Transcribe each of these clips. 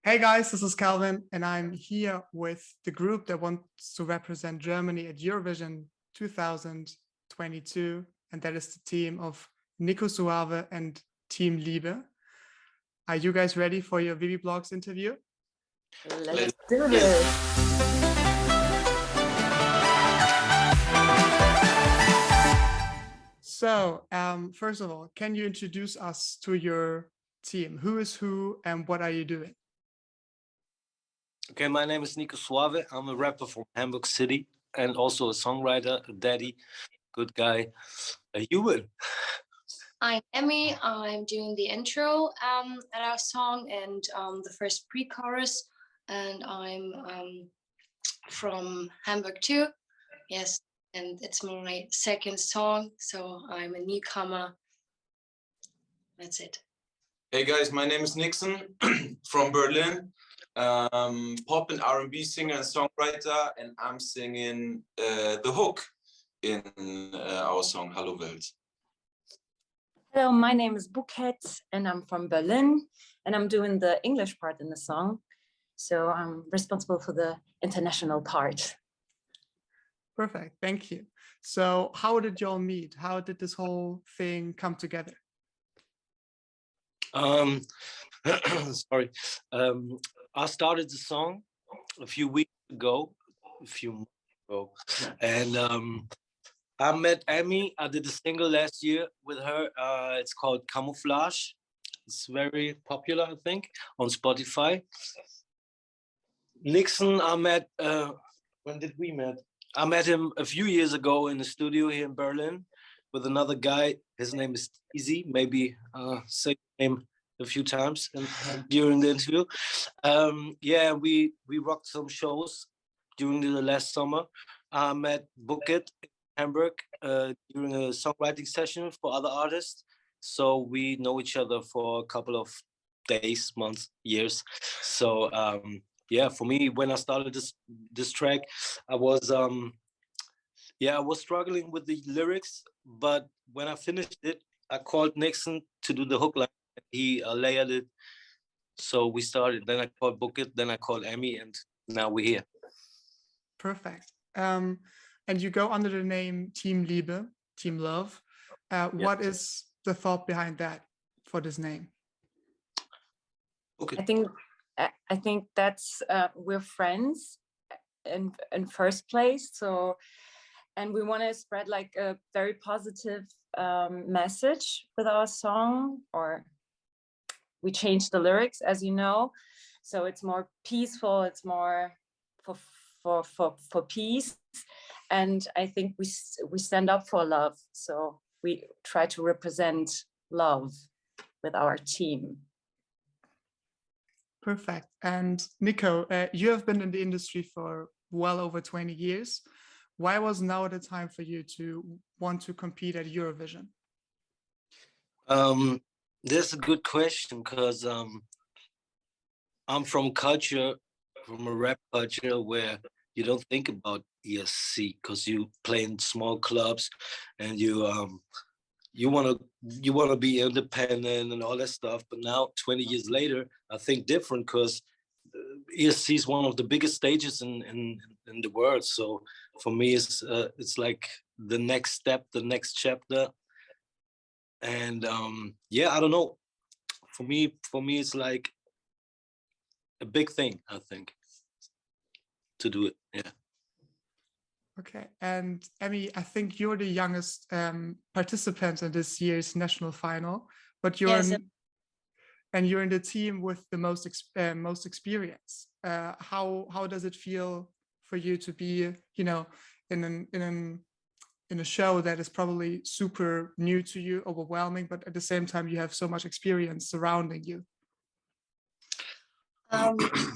Hey guys, this is Calvin, and I'm here with the group that wants to represent Germany at Eurovision 2022, and that is the team of Nico Suave and Team Liebe. Are you guys ready for your Wiwibloggs interview? Let's do this. So, first of all, can you introduce us to your team? Who is who, and what are you doing? Okay, my name is Nico Suave. I'm a rapper from Hamburg City and also a songwriter, a daddy, good guy. You win. I'm Emmy. I'm doing the intro at our song and the first pre-chorus, and I'm from Hamburg too. Yes, and it's my second song, so I'm a newcomer. That's it. Hey guys, my name is Nixon from Berlin. Pop and R&B singer and songwriter, and I'm singing the hook in our song Hallo Welt. Hello, my name is Bouquet and I'm from Berlin and I'm doing the English part in the song. So I'm responsible for the international part. Perfect, thank you. So how did y'all meet? How did this whole thing come together? Sorry. I started the song a few months ago, and I met Emmy. I did a single last year with her. It's called Camouflage. It's very popular, I think, on Spotify. Nixon, I met, when did we meet? I met him a few years ago in the studio here in Berlin with another guy. His name is Easy. Maybe say his name a few times during the interview. Yeah, we rocked some shows during the last summer. I met Bucket in Hamburg during a songwriting session for other artists. So we know each other for a couple of days, months, years. So yeah, for me, when I started this track, I was I was struggling with the lyrics, but when I finished it, I called Nixon to do the hook line. He layered it, so we started. Then I called Bucket, then I called Emmy, and now we're here. Perfect. And you go under the name Team Liebe, Team Love. What is the thought behind that for this name? Okay. I think that's we're friends in first place. So, and we want to spread like a very positive message with our song. Or we changed the lyrics, as you know, so it's more peaceful. It's more for peace, and I think we stand up for love. So we try to represent love with our team. Perfect. And Nico, you have been in the industry for well over 20 years. Why was now the time for you to want to compete at Eurovision? That's a good question, because I'm from a rap culture where you don't think about ESC, because you play in small clubs and you wanna be independent and all that stuff. But now, 20 years later, I think different, because ESC is one of the biggest stages in the world. So for me, it's like the next step, the next chapter. And yeah, I don't know. For me, it's like a big thing, I think, to do it. Yeah. Okay. And Emmy, I think you're the youngest participant in this year's national final, but you're you're in the team with the most experience. How does it feel for you to be, in a show that is probably super new to you, overwhelming, but at the same time you have so much experience surrounding you?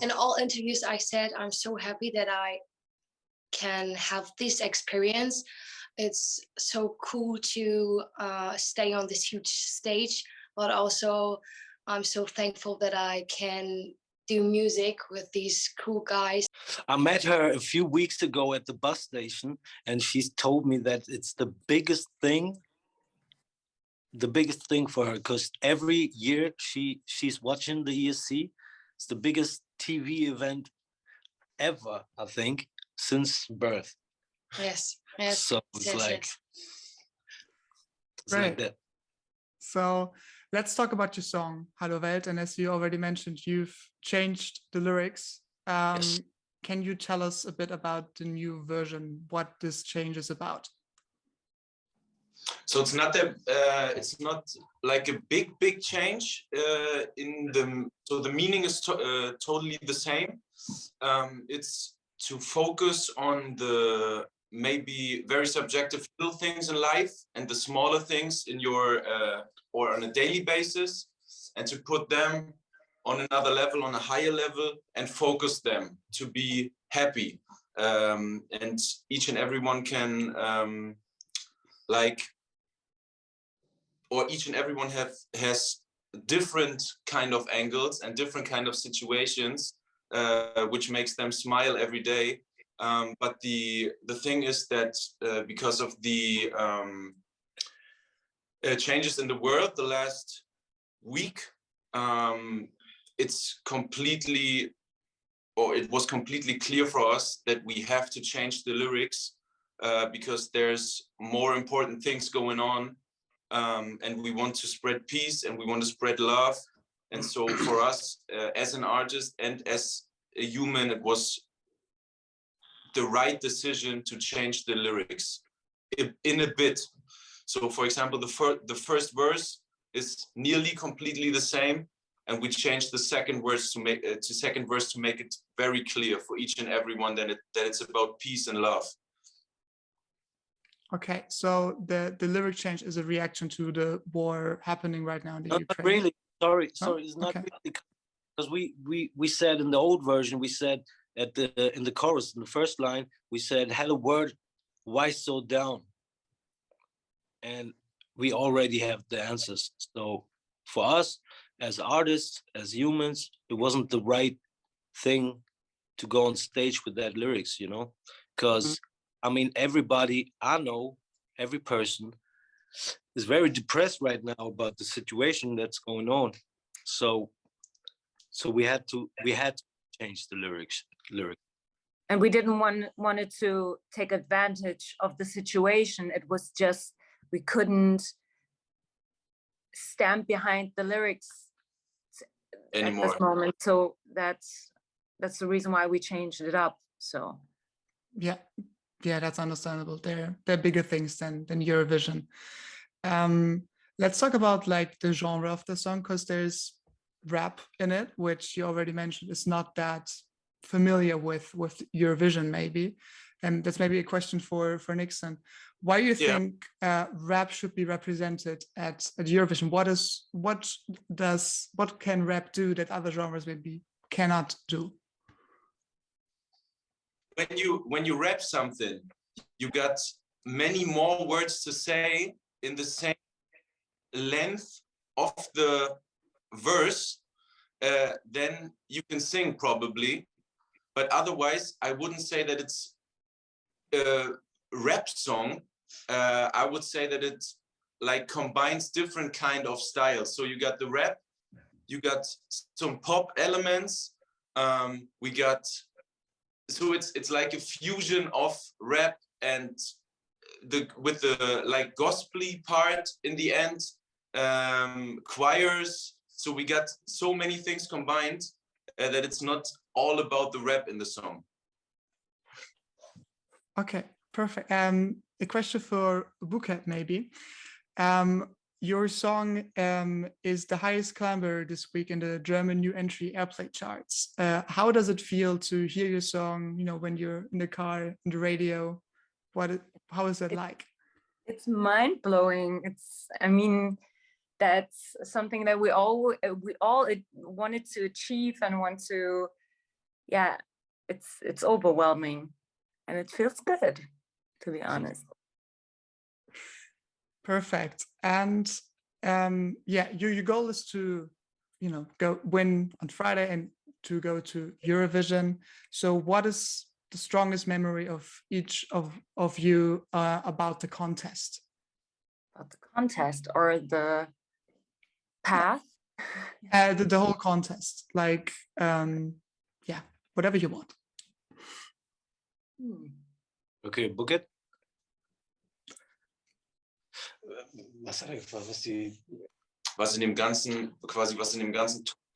In all interviews I said I'm so happy that I can have this experience. It's so cool to stay on this huge stage, but also I'm so thankful that I can do music with these cool guys. I met her a few weeks ago at the bus station, and she's told me that it's the biggest thing for her, because every year she's watching the ESC, It's the biggest TV event ever, I think, since birth. Yes. Yes. So it's yes, like, yes. it's like that. So let's talk about your song, Hallo Welt. And as you already mentioned, you've changed the lyrics. Yes. Can you tell us a bit about the new version, what this change is about? So it's not that it's not like a big change so the meaning is totally the same. It's to focus on the maybe very subjective little things in life and the smaller things in your or on a daily basis, and to put them on another level, on a higher level, and focus them to be happy. And each and everyone can each and everyone has different kind of angles and different kind of situations, which makes them smile every day. But the thing is that because of the changes in the world the last week, it was completely clear for us that we have to change the lyrics because there's more important things going on, and we want to spread peace and we want to spread love. And so for us as an artist and as a human, it was the right decision to change the lyrics in a bit. So for example, the first verse is nearly completely the same, and we changed the second verse to make it very clear for each and everyone that it's about peace and love. Okay, so the lyric change is a reaction to the war happening right now in the Ukraine. Not really. Sorry, Oh, it's not okay. really, because we said in the old version, we said in the chorus, in the first line, we said, "Hello world, why so down?" And we already have the answers. So for us as artists, as humans, it wasn't the right thing to go on stage with that lyrics, you know, because I mean, everybody I know, every person is very depressed right now about the situation that's going on. So we had to change the lyrics. And we didn't want it to take advantage of the situation. It was just, we couldn't stand behind the lyrics anymore at this moment. So that's the reason why we changed it up. So yeah, that's understandable. They're bigger things than Eurovision. Let's talk about like the genre of the song, because there's rap in it, which you already mentioned is not that familiar with Eurovision maybe. And that's maybe a question for Nixon. Why do you think rap should be represented at Eurovision? What can rap do that other genres maybe cannot do? When you rap something, you got many more words to say in the same length of the verse, then you can sing probably. But otherwise, I wouldn't say that it's a rap song. I would say that it like combines different kind of styles. So you got the rap, you got some pop elements. So it's like a fusion of rap and with the like gospel-y part in the end, choirs. So we got so many things combined that it's not all about the rap in the song. Okay, perfect. A question for Buket maybe. Your song is the highest climber this week in the German new entry airplay charts. How does it feel to hear your song, you know, when you're in the car, in the radio? How is that like? It's mind-blowing. I mean, that's something that we all wanted to achieve and want to, it's overwhelming and it feels good, to be honest. Perfect. And your goal is to, you know, go win on Friday and to go to Eurovision. So what is the strongest memory of each of you about the contest? About the contest or the path? The whole contest, like, yeah, whatever you want. Okay, book it. Was hat er gefragt? Was in dem ganzen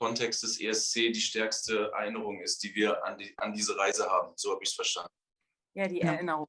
Kontext des ESC die stärkste Erinnerung ist, die wir an diese Reise haben. So habe ich es verstanden. Ja, die Erinnerung.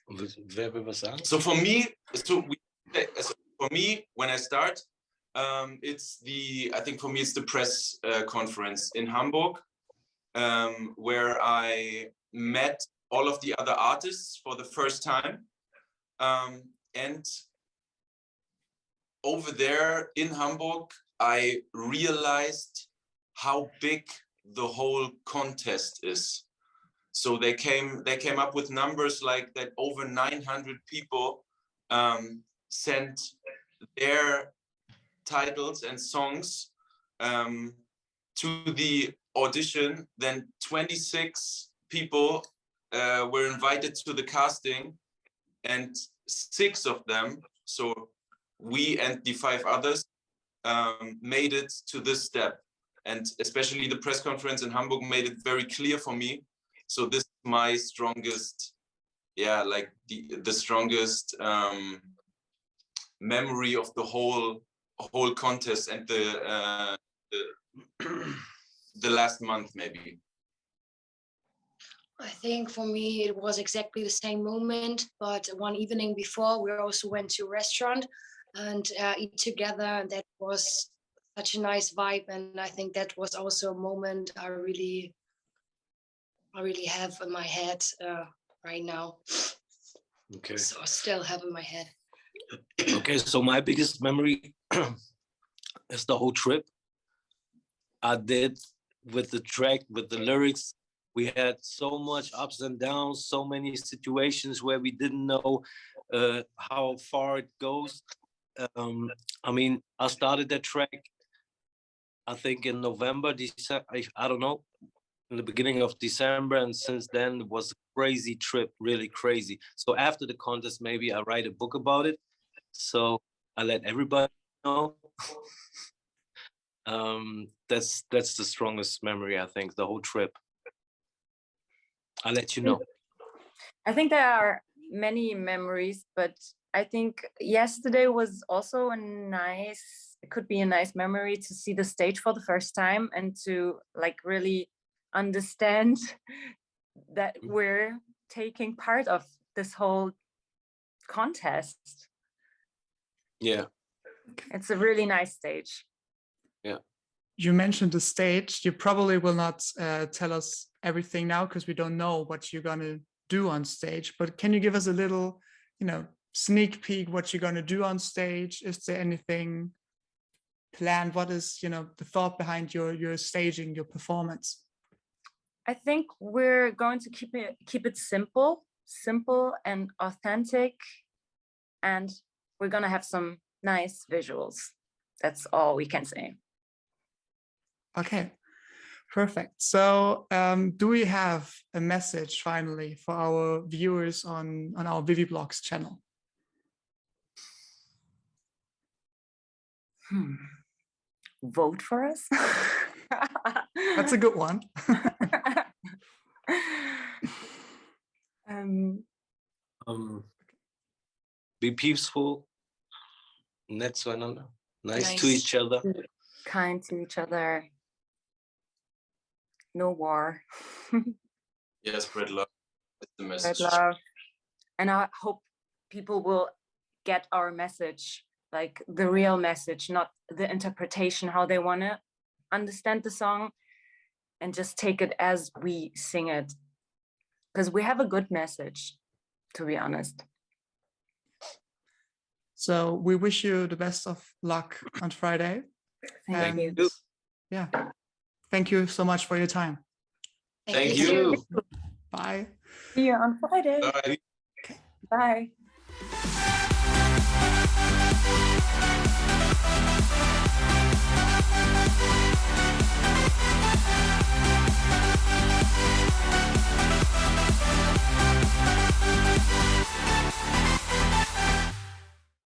Wer will was sagen? So for me, when I start, I think for me it's the press conference in Hamburg, where I met all of the other artists for the first time. And over there in Hamburg, I realized how big the whole contest is. So they came up with numbers like that over 900 people sent their titles and songs to the audition. Then 26 people were invited to the casting, and 6 of them, so we and the 5 others, made it to this step. And especially the press conference in Hamburg made it very clear for me. So this is my strongest, like the strongest memory of the whole contest and the last month maybe. I think for me it was exactly the same moment, but one evening before we also went to a restaurant and eat together, and that was such a nice vibe. And I think that was also a moment I really have in my head right now. Okay. So I still have in my head. Okay, so my biggest memory is the whole trip I did with the track, with the lyrics. We had so much ups and downs, so many situations where we didn't know how far it goes. I mean, I started that track, I think in November, December, I don't know, in the beginning of December. And since then it was a crazy trip, really crazy. So after the contest, maybe I write a book about it. So I let everybody know. That's the strongest memory, I think, the whole trip. I'll let you know. I think there are many memories, but I think yesterday was also it could be a nice memory to see the stage for the first time and to like really understand that we're taking part of this whole contest. Yeah. It's a really nice stage. Yeah. You mentioned the stage. You probably will not tell us everything now because we don't know what you're going to do on stage. But can you give us a little, sneak peek what you're going to do on stage? Is there anything planned? What is, the thought behind your staging, your performance? I think we're going to keep it simple and authentic, and we're going to have some nice visuals. That's all we can say. Okay, perfect. So do we have a message finally for our viewers on our Wiwibloggs channel? Vote for us. That's a good one. Be peaceful, nett zueinander, nice to each other, kind to each other. No war. Yeah, spread love. That's the message. Spread love. And I hope people will get our message, like the real message, not the interpretation, how they want to understand the song, and just take it as we sing it. Because we have a good message, to be honest. So we wish you the best of luck on Friday. Thank you. Yeah. Thank you so much for your time. Thank you. Bye. See you on Friday. Bye. Bye.